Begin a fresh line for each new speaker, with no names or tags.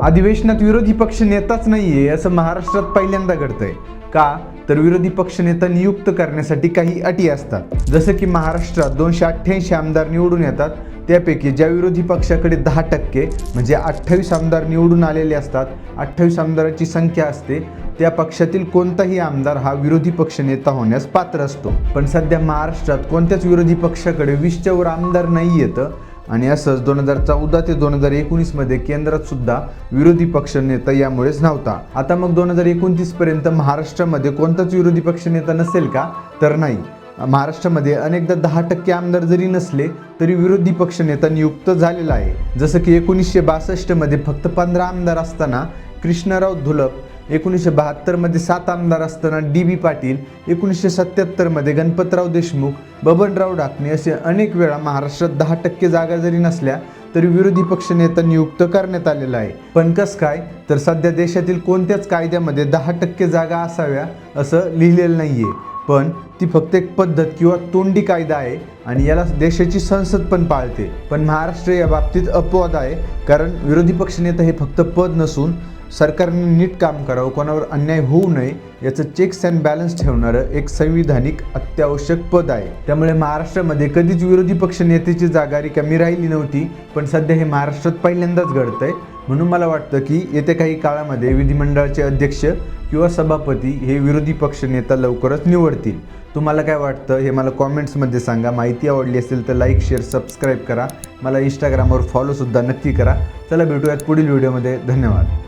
अधिवेशनात विरोधी पक्ष नेताच नाहीये असं महाराष्ट्रात पहिल्यांदा घडतंय का? तर विरोधी पक्ष नेता नियुक्त करण्यासाठी काही अटी असतात। जसं की महाराष्ट्रात 288 आमदार निवडून येतात, त्यापैकी ज्या विरोधी पक्षाकडे 10% म्हणजे 28 आमदार निवडून आलेले असतात, 28 आमदाराची संख्या असते, त्या पक्षातील कोणताही आमदार हा विरोधी पक्ष नेता होण्यास पात्र असतो। पण सध्या महाराष्ट्रात कोणत्याच विरोधी पक्षाकडे 20च्या वर आमदार नाही येतं आणि असंच 2014 ते 2019 मध्ये केंद्रात सुद्धा विरोधी पक्ष नेता यामुळेच नव्हता। आता मग 2029 पर्यंत महाराष्ट्रामध्ये कोणताच विरोधी पक्ष नेता नसेल का? तर नाही। महाराष्ट्रामध्ये अनेकदा 10% आमदार जरी नसले तरी विरोधी पक्ष नेता नियुक्त झालेला आहे। जसं की 1962 मध्ये फक्त 15 आमदार असताना कृष्णराव धुलप, 1972 मध्ये 7 आमदार असताना DB पाटील, 1977 मध्ये गणपतराव देशमुख, बबनराव ढाकणे असे अनेक वेळा महाराष्ट्रात 10% जागा जरी नसल्या तरी विरोधी पक्ष नेता नियुक्त करण्यात आलेला आहे। पण कसं काय? तर सध्या देशातील कोणत्याच कायद्यामध्ये 10% जागा असाव्या असं लिहिलेलं नाहीये, पण ती फक्त एक पद्धत किंवा तोंडी कायदा आहे आणि याला देशाची संसद पण पाळते। पण महाराष्ट्र या बाबतीत अपवाद आहे, कारण विरोधी पक्षनेता हे फक्त पद नसून सरकारने नीट काम करावं, कोणावर अन्याय होऊ नये याचं चेक्स अँड बॅलन्स ठेवणारं एक संविधानिक अत्यावश्यक पद आहे। त्यामुळे महाराष्ट्रामध्ये कधीच विरोधी पक्ष नेत्याची जागा रिकामी राहिली नव्हती, पण सध्या हे महाराष्ट्रात पहिल्यांदाच घडतंय। म्हणून मला वाटतं की येत्या काही काळामध्ये विधिमंडळाचे अध्यक्ष किंवा सभापती हे विरोधी पक्ष नेता लवकरच निवडतील। तुम्हाला काय वाटतं हे मला कॉमेंट्समध्ये सांगा। माहिती आवडली असेल तर लाईक, शेअर, सबस्क्राईब करा। मला इंस्टाग्रामवर फॉलोसुद्धा नक्की करा। चला भेटूयात पुढील व्हिडिओमध्ये। धन्यवाद।